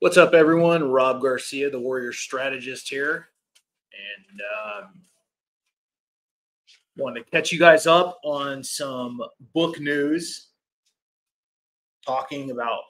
What's up, everyone? Rob Garcia, the Warrior Strategist here, and want to catch you guys up on some book news, talking about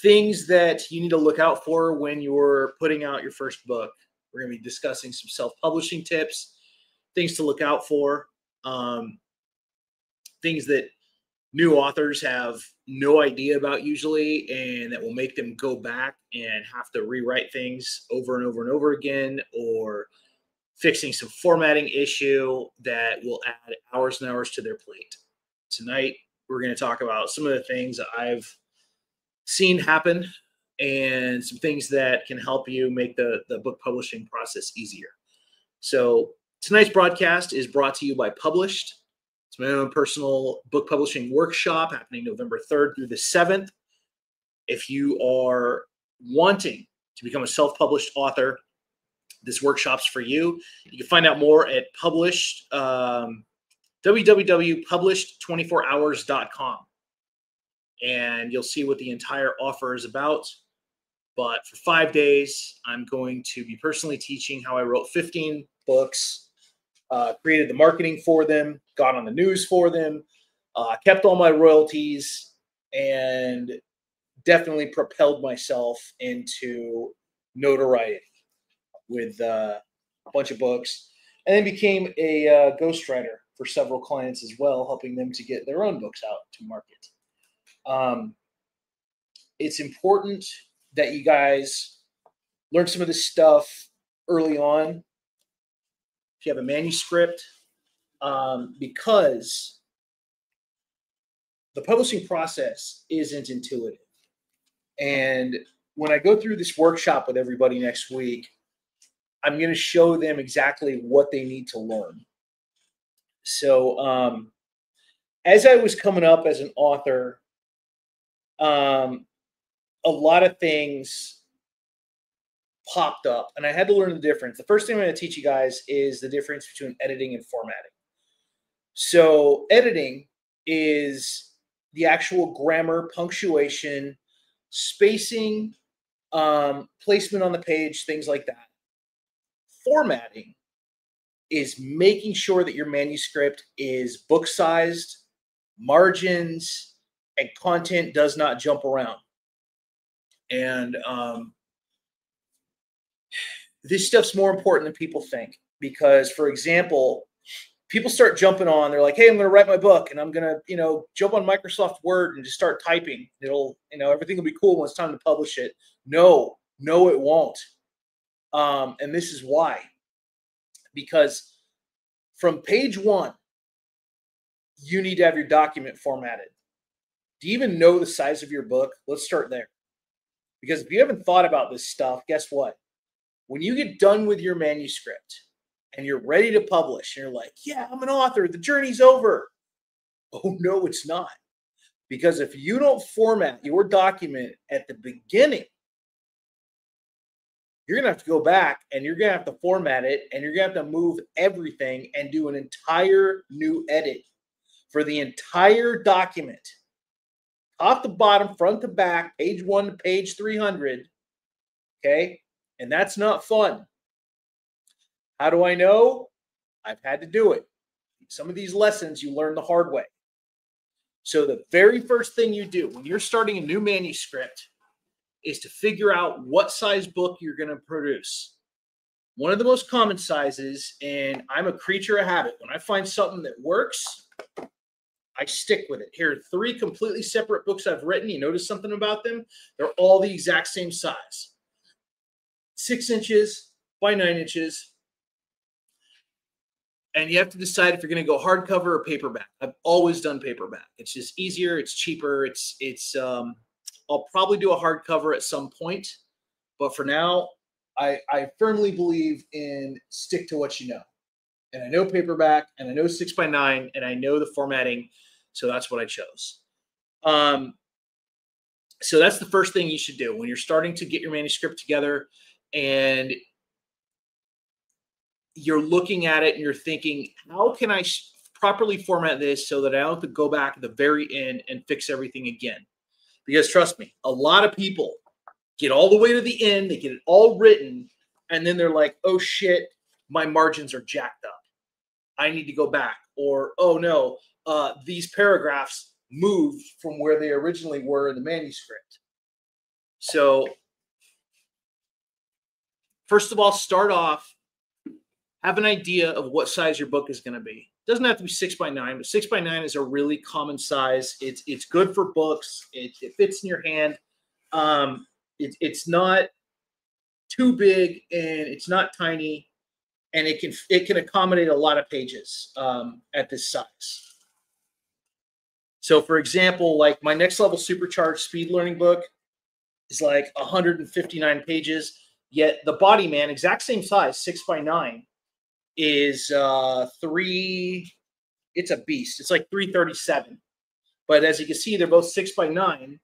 things that you need to look out for when you're putting out your first book. We're going to be discussing some self-publishing tips, things to look out for, things that new authors have no idea about usually, and that will make them go back and have to rewrite things over and over and over again, or fixing some formatting issue that will add hours and hours to their plate. Tonight, we're going to talk about some of the things that I've seen happen and some things that can help you make the book publishing process easier. So tonight's broadcast is brought to you by Published. It's my own personal book publishing workshop happening November 3rd through the 7th. If you are wanting to become a self-published author, this workshop's for you. You can find out more at Published, www.published24hours.com. And you'll see what the entire offer is about. But for 5 days, I'm going to be personally teaching how I wrote 15 books, created the marketing for them, got on the news for them, kept all my royalties, and definitely propelled myself into notoriety with a bunch of books, and then became a ghostwriter for several clients as well, helping them to get their own books out to market. It's important that you guys learn some of this stuff early on if you have a manuscript, because the publishing process isn't intuitive. And when I go through this workshop with everybody next week, I'm going to show them exactly what they need to learn. So as I was coming up as an author, a lot of things popped up, and I had to learn the difference. The first thing I'm going to teach you guys is the difference between editing and formatting. So editing is the actual grammar, punctuation, spacing, placement on the page, things like that. Formatting is making sure that your manuscript is book-sized, margins, and content does not jump around. And this stuff's more important than people think, because, for example, people start jumping on. They're like, "Hey, I'm going to write my book, and I'm going to, jump on Microsoft Word and just start typing. It'll, everything will be cool when it's time to publish it." No, it won't. And this is why. Because from page 1, you need to have your document formatted. Do you even know the size of your book? Let's start there. Because if you haven't thought about this stuff, guess what? When you get done with your manuscript and you're ready to publish, and you're like, "Yeah, I'm an author, the journey's over." Oh, no, it's not. Because if you don't format your document at the beginning, you're going to have to go back and you're going to have to format it, and you're going to have to move everything and do an entire new edit for the entire document. Top to bottom, front to back, page 1 to page 300. Okay? And that's not fun. How do I know? I've had to do it. Some of these lessons you learn the hard way. So the very first thing you do when you're starting a new manuscript is to figure out what size book you're going to produce. One of the most common sizes, and I'm a creature of habit. When I find something that works, I stick with it. Here are 3 completely separate books I've written. You notice something about them? They're all the exact same size. 6 inches by 9 inches. And you have to decide if you're going to go hardcover or paperback. I've always done paperback. It's just easier. It's cheaper. I'll probably do a hardcover at some point. But for now, I firmly believe in stick to what you know. And I know paperback, and I know 6 by 9, and I know the formatting. So that's what I chose. So that's the first thing you should do when you're starting to get your manuscript together, and you're looking at it and you're thinking, how can I properly format this so that I don't have to go back at the very end and fix everything again? Because trust me, a lot of people get all the way to the end, they get it all written, and then they're like, oh shit, my margins are jacked up. I need to go back. Or, oh no, these paragraphs moved from where they originally were in the manuscript. So first of all, start off, have an idea of what size your book is going to be. It doesn't have to be 6x9, but 6x9 is a really common size. It's good for books. It fits in your hand. It's not too big and it's not tiny, and it can accommodate a lot of pages at this size. So, for example, like my Next Level Supercharged Speed Learning book is like 159 pages. Yet the Body Man, exact same size, 6x9, is it's a beast. It's like 337. But as you can see, they're both 6x9,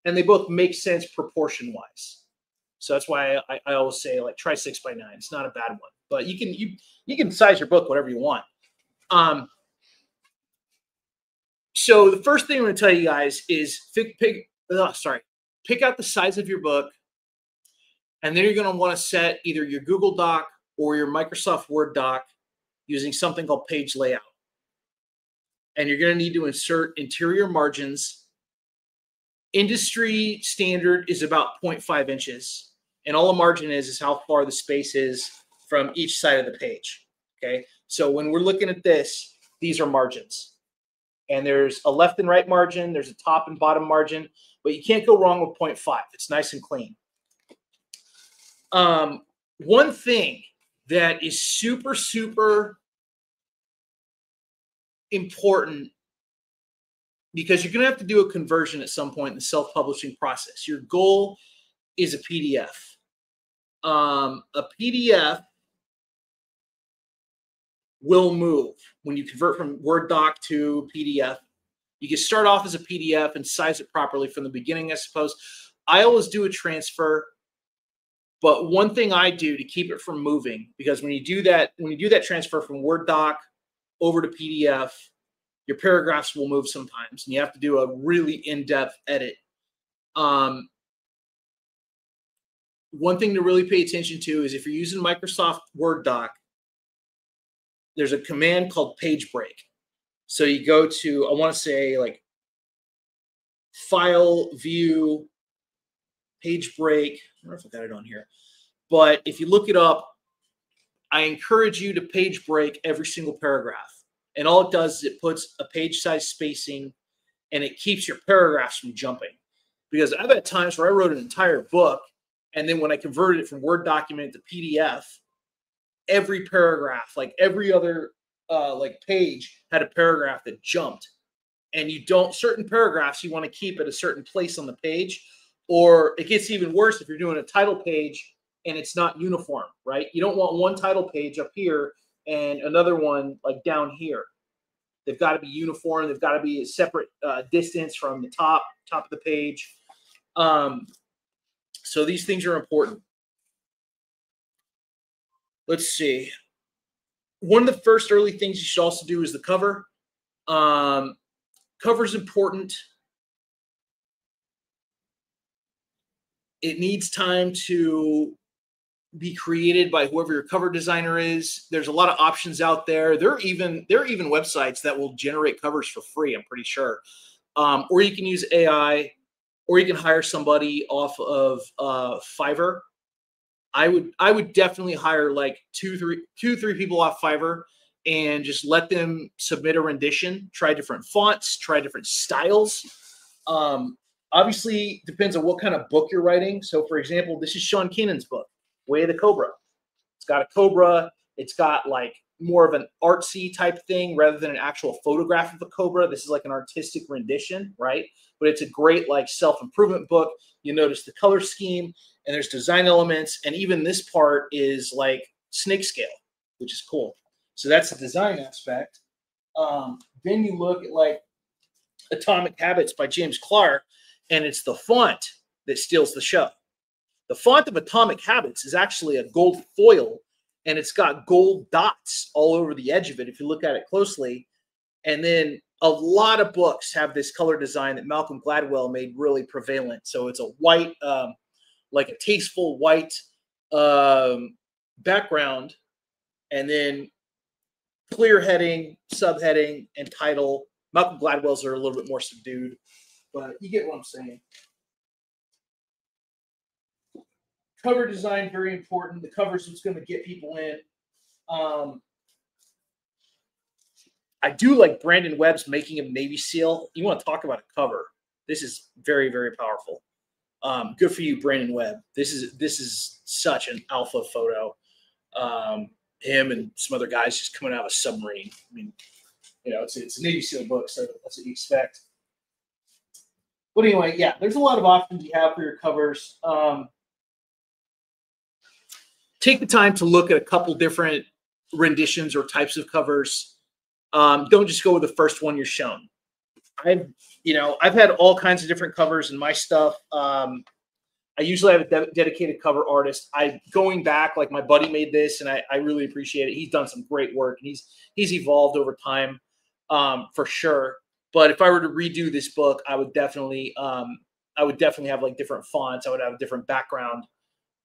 and they both make sense proportion wise. So that's why I always say, like, try 6x9. It's not a bad one, but you can size your book whatever you want. So the first thing I'm going to tell you guys is pick out the size of your book, and then you're going to want to set either your Google Doc or your Microsoft Word doc using something called Page Layout. And you're going to need to insert interior margins. Industry standard is about 0.5 inches. And all a margin is how far the space is from each side of the page. Okay. So when we're looking at this, these are margins. And there's a left and right margin. There's a top and bottom margin. But you can't go wrong with 0.5. It's nice and clean. One thing that is super, super important, because you're going to have to do a conversion at some point in the self-publishing process. Your goal is a PDF. A PDF will move when you convert from Word doc to PDF. You can start off as a PDF and size it properly from the beginning, I suppose. I always do a transfer. But one thing I do to keep it from moving, because when you do that transfer from Word doc over to PDF, your paragraphs will move sometimes, and you have to do a really in-depth edit. One thing to really pay attention to is if you're using Microsoft Word doc, there's a command called page break. So you go to, I want to say, like, File, View, Page break. I don't know if I got it on here, but if you look it up, I encourage you to page break every single paragraph. And all it does is it puts a page size spacing, and it keeps your paragraphs from jumping. Because I've had times where I wrote an entire book, and then when I converted it from Word document to PDF, every paragraph, like every other page, had a paragraph that jumped. And certain paragraphs you want to keep at a certain place on the page. Or it gets even worse if you're doing a title page and it's not uniform, right? You don't want one title page up here and another one like down here. They've got to be uniform. They've got to be a separate distance from the top of the page. So these things are important. Let's see. One of the first early things you should also do is the cover. Cover is important. It needs time to be created by whoever your cover designer is. There's a lot of options out there. There are even websites that will generate covers for free, I'm pretty sure. Or you can use AI, or you can hire somebody off of Fiverr. I would definitely hire like two, three people off Fiverr and just let them submit a rendition, try different fonts, try different styles. Obviously, depends on what kind of book you're writing. So, for example, this is Sean Keenan's book, Way of the Cobra. It's got a cobra. It's got like more of an artsy type thing rather than an actual photograph of a cobra. This is like an artistic rendition, right? But it's a great like self-improvement book. You notice the color scheme, and there's design elements, and even this part is like snake scale, which is cool. So that's the design aspect. Then you look at like Atomic Habits by James Clark, and it's the font that steals the show. The font of Atomic Habits is actually a gold foil, and it's got gold dots all over the edge of it if you look at it closely. And then a lot of books have this color design that Malcolm Gladwell made really prevalent. So it's a white like a tasteful white background, and then clear heading, subheading, and title. Malcolm Gladwell's are a little bit more subdued, but you get what I'm saying. Cover design, very important. The cover's what's going to get people in. I do like Brandon Webb's Making of Navy SEAL. You want to talk about a cover? This is very, very powerful. Good for you, Brandon Webb. This is such an alpha photo. Him and some other guys just coming out of a submarine. I mean, you know, it's a Navy SEAL book, so that's what you expect. But anyway, yeah, there's a lot of options you have for your covers. Take the time to look at a couple different renditions or types of covers. Don't just go with the first one you're shown. I've had all kinds of different covers in my stuff. I usually have a dedicated cover artist. Going back, like my buddy made this, and I really appreciate it. He's done some great work, and he's evolved over time, for sure. But if I were to redo this book, I would definitely have like different fonts. I would have a different background.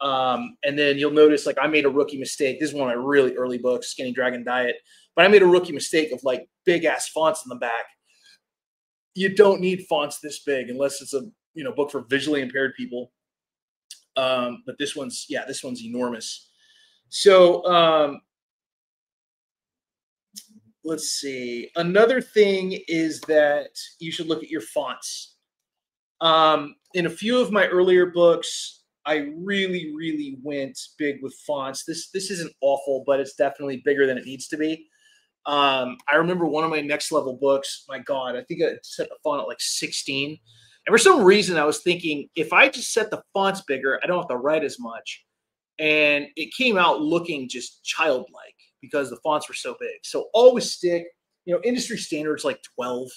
And then you'll notice, like, I made a rookie mistake. This is one of my really early books, Skinny Dragon Diet. But I made a rookie mistake of like big ass fonts in the back. You don't need fonts this big unless it's a book for visually impaired people. But this one's enormous. So let's see. Another thing is that you should look at your fonts. In a few of my earlier books, I really, really went big with fonts. This isn't awful, but it's definitely bigger than it needs to be. I remember one of my next level books, my God, I think I set the font at like 16. And for some reason, I was thinking, if I just set the fonts bigger, I don't have to write as much. And it came out looking just childlike because the fonts were so big. So always stick, industry standards like 12,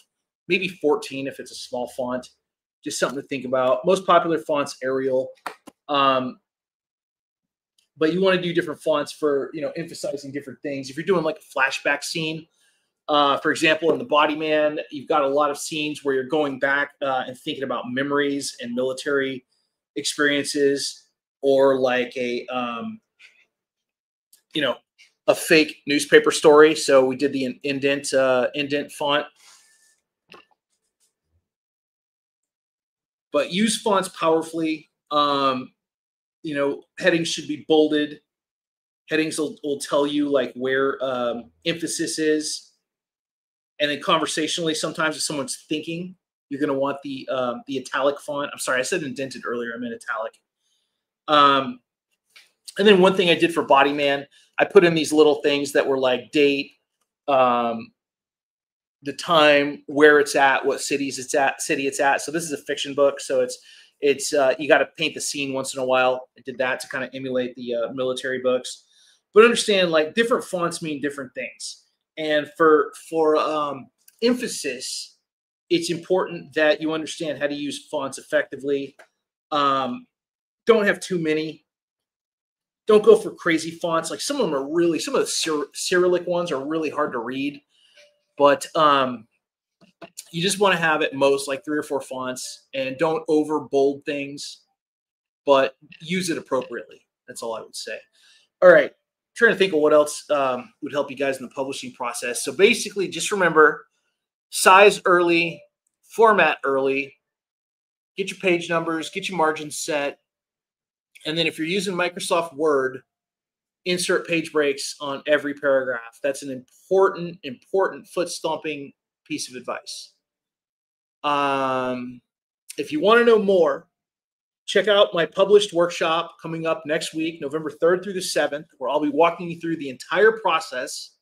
maybe 14 if it's a small font. Just something to think about. Most popular fonts, Arial. But you want to do different fonts for, emphasizing different things. If you're doing like a flashback scene, for example, in The Body Man, you've got a lot of scenes where you're going back and thinking about memories and military experiences, or like a fake newspaper story. So we did the indent font. But use fonts powerfully. Headings should be bolded. Headings will tell you like where emphasis is. And then conversationally, sometimes if someone's thinking, you're going to want the italic font. I'm sorry, I said indented earlier. I meant italic. And then one thing I did for Body Man, I put in these little things that were like date, the time, where it's at, what city it's at. So this is a fiction book, so it's you got to paint the scene once in a while. I did that to kind of emulate the military books. But understand, like, different fonts mean different things. And for emphasis, it's important that you understand how to use fonts effectively. Don't have too many. Don't go for crazy fonts. Like some of the Cyrillic ones are really hard to read. But you just want to have at most like 3 or 4 fonts, and don't over bold things, but use it appropriately. That's all I would say. All right. Trying to think of what else would help you guys in the publishing process. So basically, just remember, size early, format early, get your page numbers, get your margins set. And then if you're using Microsoft Word, insert page breaks on every paragraph. That's an important foot-stomping piece of advice. If you want to know more, check out my published workshop coming up next week, November 3rd through the 7th, where I'll be walking you through the entire process.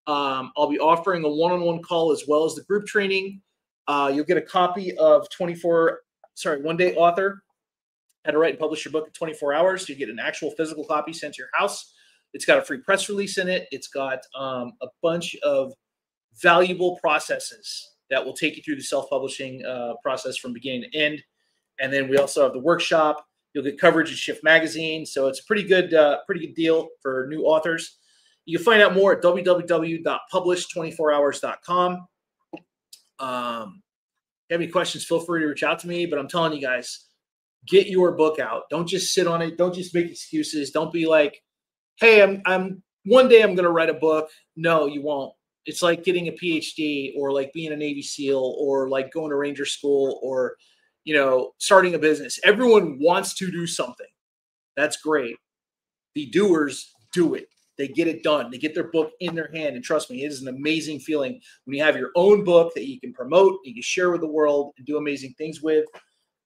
I'll be offering a one-on-one call as well as the group training. You'll get a copy of One Day Author, How to Write and Publish Your Book in 24 Hours. You get an actual physical copy sent to your house. It's got a free press release in it. It's got a bunch of valuable processes that will take you through the self-publishing process from beginning to end. And then we also have the workshop. You'll get coverage in Shift Magazine. So it's a pretty good deal for new authors. You can find out more at www.publish24hours.com. If you have any questions, feel free to reach out to me. But I'm telling you guys, Get your book out. Don't just sit on it. Don't just make excuses. Don't be like, hey, I'm one day I'm going to write a book. No, you won't. It's like getting a PhD or like being a Navy SEAL or like going to Ranger school or, you know, starting a business. Everyone wants to do something. That's great. The doers do it. They get it done. They get their book in their hand. And trust me, it is an amazing feeling when you have your own book that you can promote, you can share with the world and do amazing things with.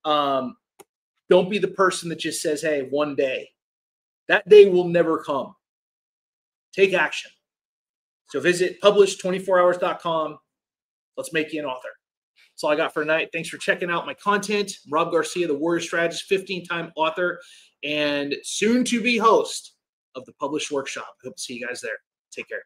Don't be the person that just says, hey, one day. That day will never come. Take action. So visit publish24hours.com. Let's make you an author. That's all I got for tonight. Thanks for checking out my content. I'm Rob Garcia, the Warrior Strategist, 15-time author, and soon to be host of the Publish Workshop. I hope to see you guys there. Take care.